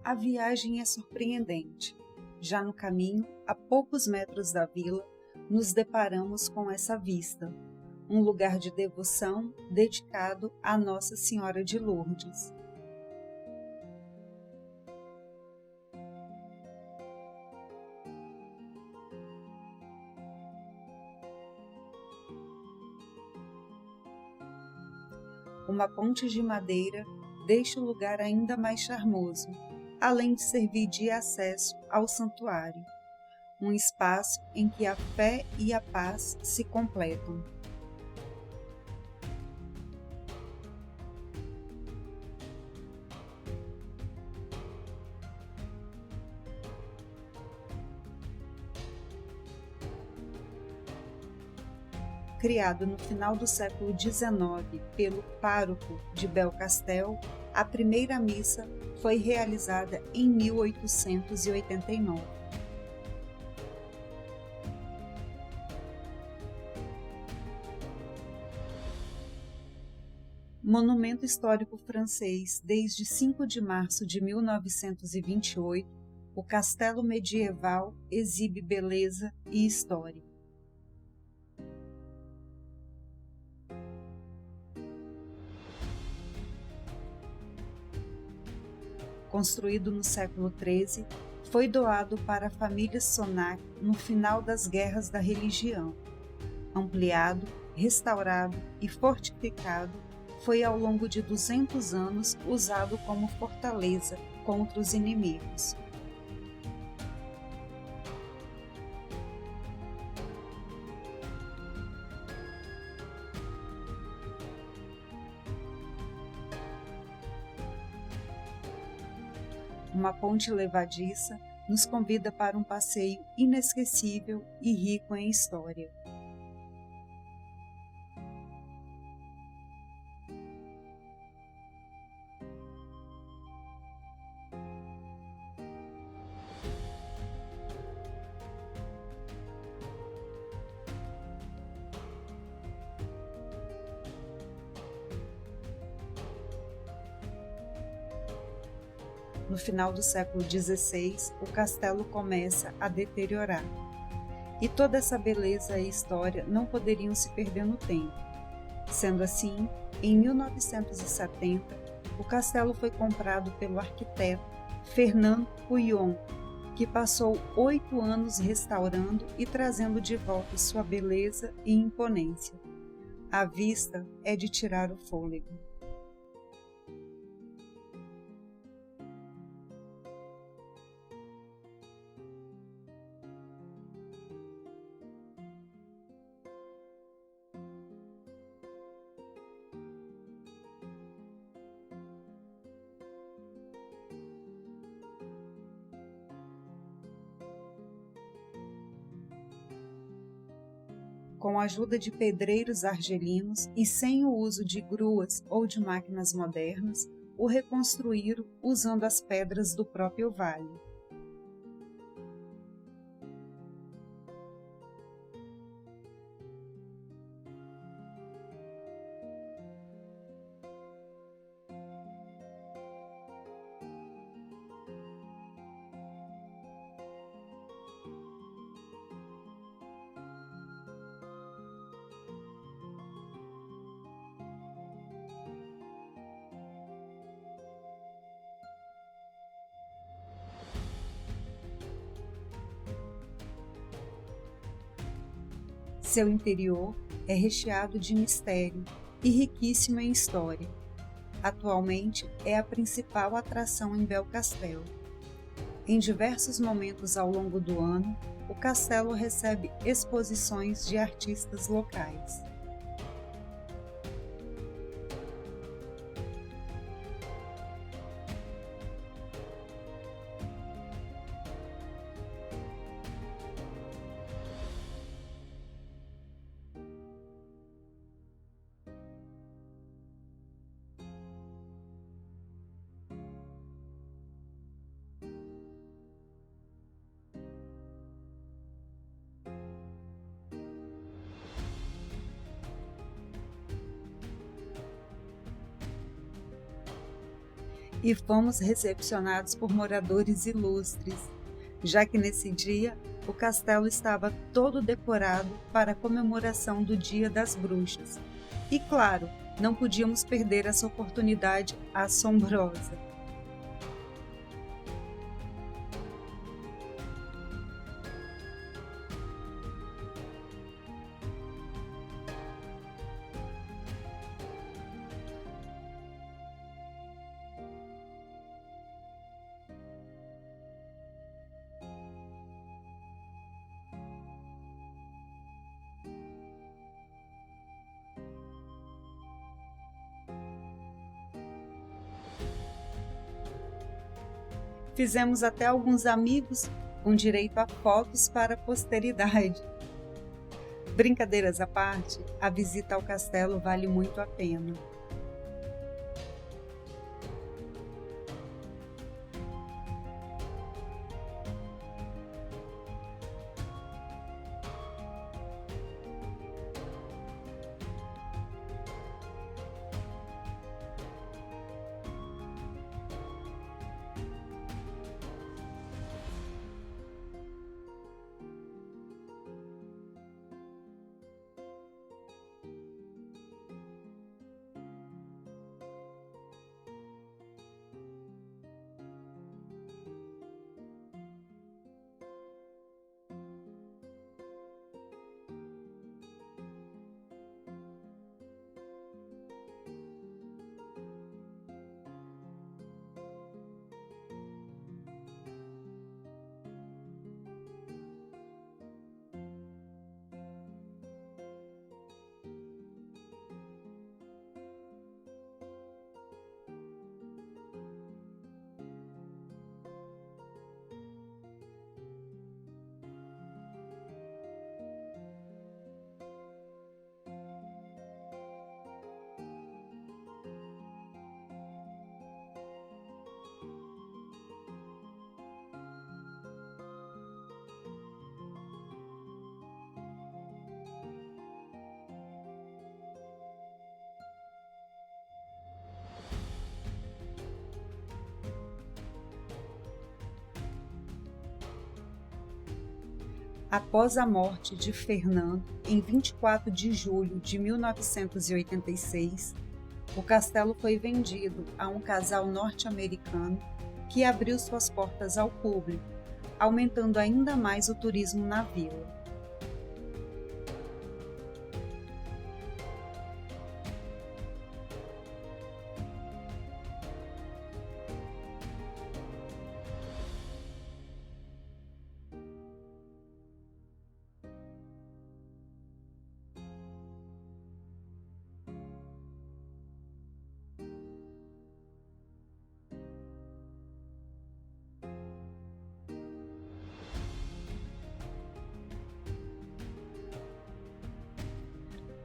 A viagem é surpreendente. Já no caminho, a poucos metros da vila, nos deparamos com essa vista, um lugar de devoção dedicado a Nossa Senhora de Lourdes. Uma ponte de madeira deixa o lugar ainda mais charmoso, além de servir de acesso ao santuário, um espaço em que a fé e a paz se completam. Criado no final do século XIX pelo pároco de Belcastel, a primeira missa foi realizada em 1889. Monumento histórico francês desde 5 de março de 1928, o castelo medieval exibe beleza e história. Construído no século XIII, foi doado para a família Sonnac no final das Guerras da Religião. Ampliado, restaurado e fortificado, foi ao longo de 200 anos usado como fortaleza contra os inimigos. Uma ponte levadiça nos convida para um passeio inesquecível e rico em história. No final do século XVI, o castelo começa a deteriorar. E toda essa beleza e história não poderiam se perder no tempo. Sendo assim, em 1970, o castelo foi comprado pelo arquiteto Fernand Pouillon, que passou 8 anos restaurando e trazendo de volta sua beleza e imponência. A vista é de tirar o fôlego. Com a ajuda de pedreiros argelinos e sem o uso de gruas ou de máquinas modernas, o reconstruíram usando as pedras do próprio vale. Seu interior é recheado de mistério e riquíssimo em história. Atualmente é a principal atração em Belcastel. Em diversos momentos ao longo do ano, o castelo recebe exposições de artistas locais. e fomos recepcionados por moradores ilustres, já que nesse dia o castelo estava todo decorado para a comemoração do Dia das Bruxas. E claro, não podíamos perder essa oportunidade assombrosa. Fizemos até alguns amigos com direito a fotos para a posteridade. Brincadeiras à parte, a visita ao castelo vale muito a pena. Após a morte de Fernando, em 24 de julho de 1986, o castelo foi vendido a um casal norte-americano que abriu suas portas ao público, aumentando ainda mais o turismo na vila.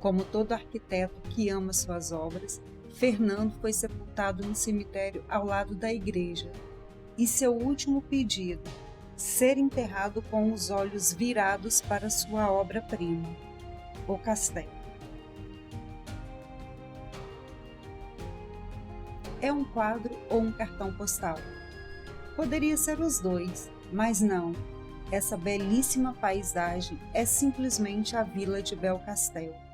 Como todo arquiteto que ama suas obras, Fernando foi sepultado no cemitério ao lado da igreja. E seu último pedido, ser enterrado com os olhos virados para sua obra-prima, o castelo. É um quadro ou um cartão postal? Poderia ser os dois, mas não. Essa belíssima paisagem é simplesmente a vila de Belcastel.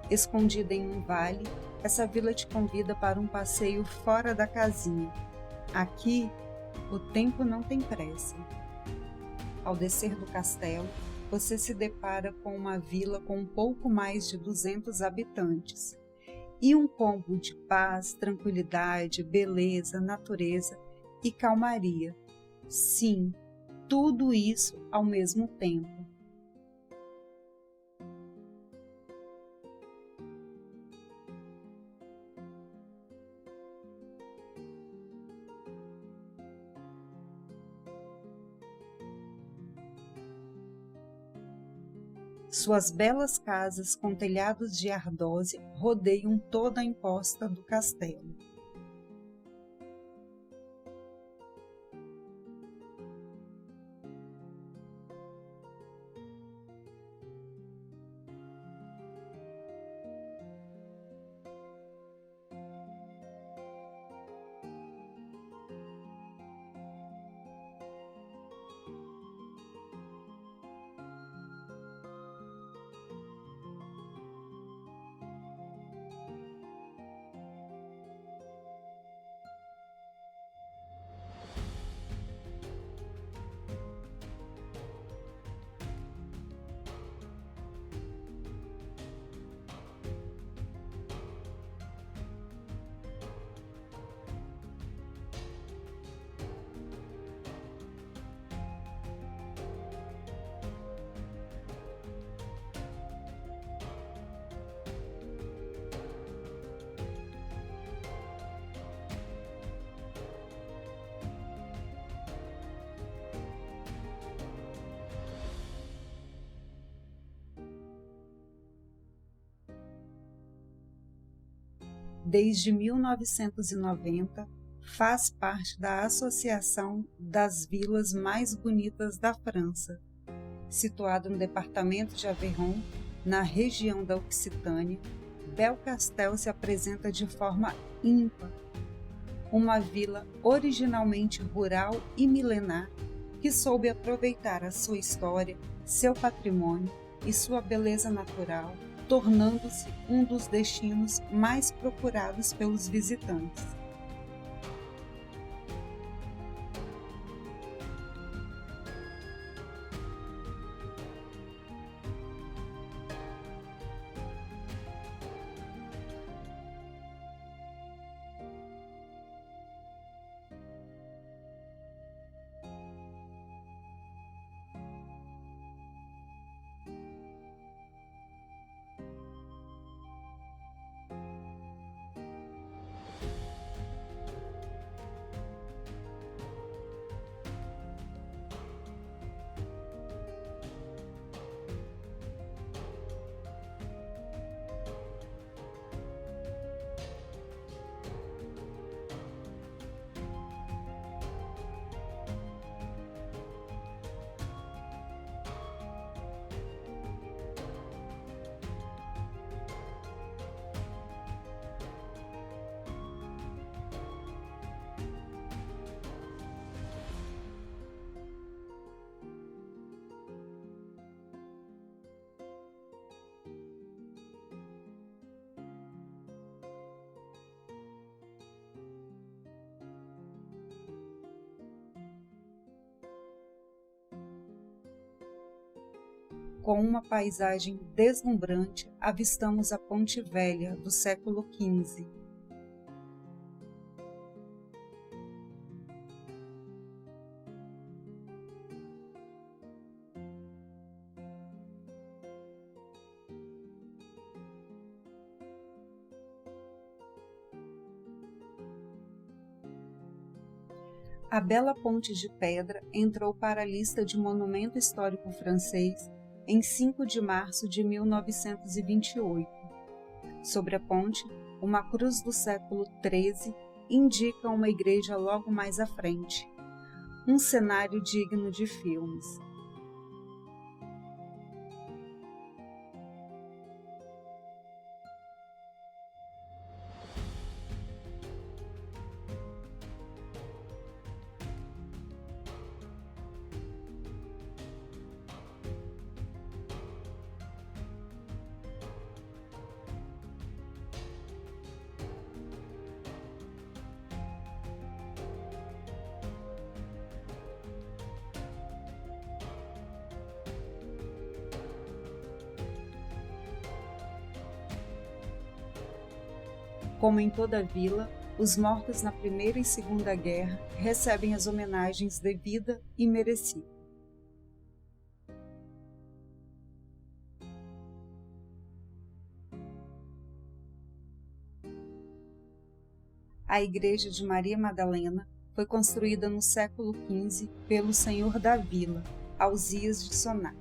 Escondida em um vale, essa vila te convida para um passeio fora da casinha. Aqui, o tempo não tem pressa. Ao descer do castelo, você se depara com uma vila com um pouco mais de 200 habitantes e um combo de paz, tranquilidade, beleza, natureza e calmaria. Sim, tudo isso ao mesmo tempo. Suas belas casas com telhados de ardósia rodeiam toda a imposta do castelo. Desde 1990, faz parte da Associação das Vilas Mais Bonitas da França. Situado no departamento de Aveyron, na região da Occitânia, Belcastel se apresenta de forma ímpar. Uma vila originalmente rural e milenar que soube aproveitar a sua história, seu patrimônio e sua beleza natural, tornando-se um dos destinos mais procurados pelos visitantes. Com uma paisagem deslumbrante, avistamos a Ponte Velha do século XV. A bela ponte de pedra entrou para a lista de monumento histórico francês em 5 de março de 1928. Sobre a ponte, uma cruz do século XIII indica uma igreja logo mais à frente. Um cenário digno de filmes. Como em toda a vila, os mortos na Primeira e Segunda Guerra recebem as homenagens devidas e merecidas. A Igreja de Maria Madalena foi construída no século XV pelo senhor da vila, Ausias de Sonat.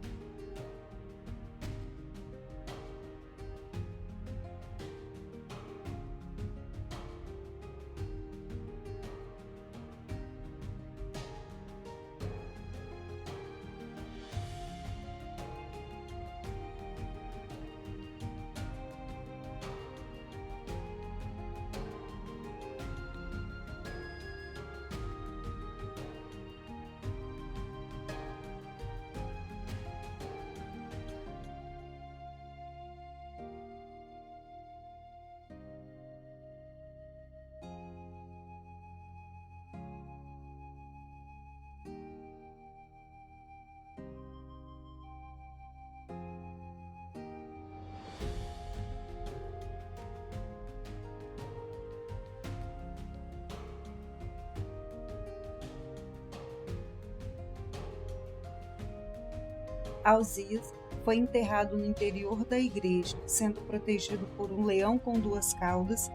Alzias foi enterrado no interior da igreja, sendo protegido por um leão com 2 caudas.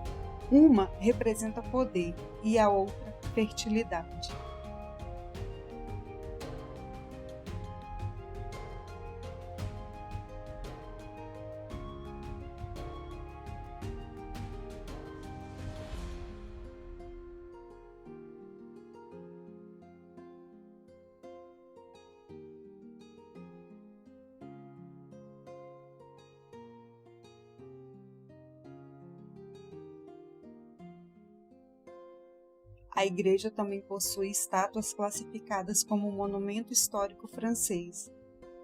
Uma representa poder e a outra fertilidade. A igreja também possui estátuas classificadas como monumento histórico francês.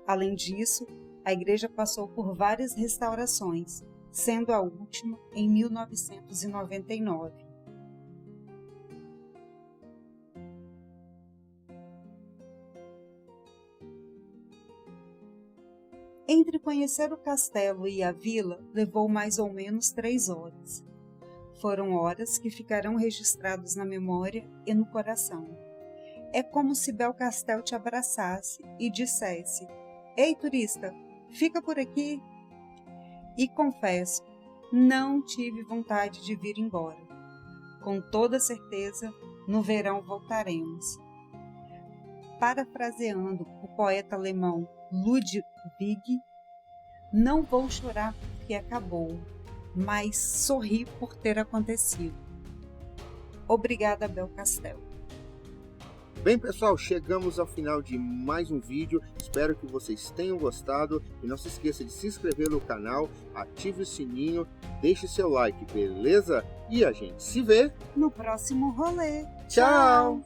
Além disso, a igreja passou por várias restaurações, sendo a última em 1999. Entre conhecer o castelo e a vila, levou mais ou menos 3 horas. Foram horas que ficarão registradas na memória e no coração. É como se Belcastel te abraçasse e dissesse: "Ei, turista, fica por aqui?" E confesso, não tive vontade de vir embora. Com toda certeza, no verão voltaremos. Parafraseando o poeta alemão Ludwig, não vou chorar porque acabou, mas sorri por ter acontecido. Obrigada, Belcastel. Bem, pessoal, chegamos ao final de mais um vídeo. Espero que vocês tenham gostado. E não se esqueça de se inscrever no canal, ative o sininho, deixe seu like, beleza? E a gente se vê no próximo rolê. Tchau!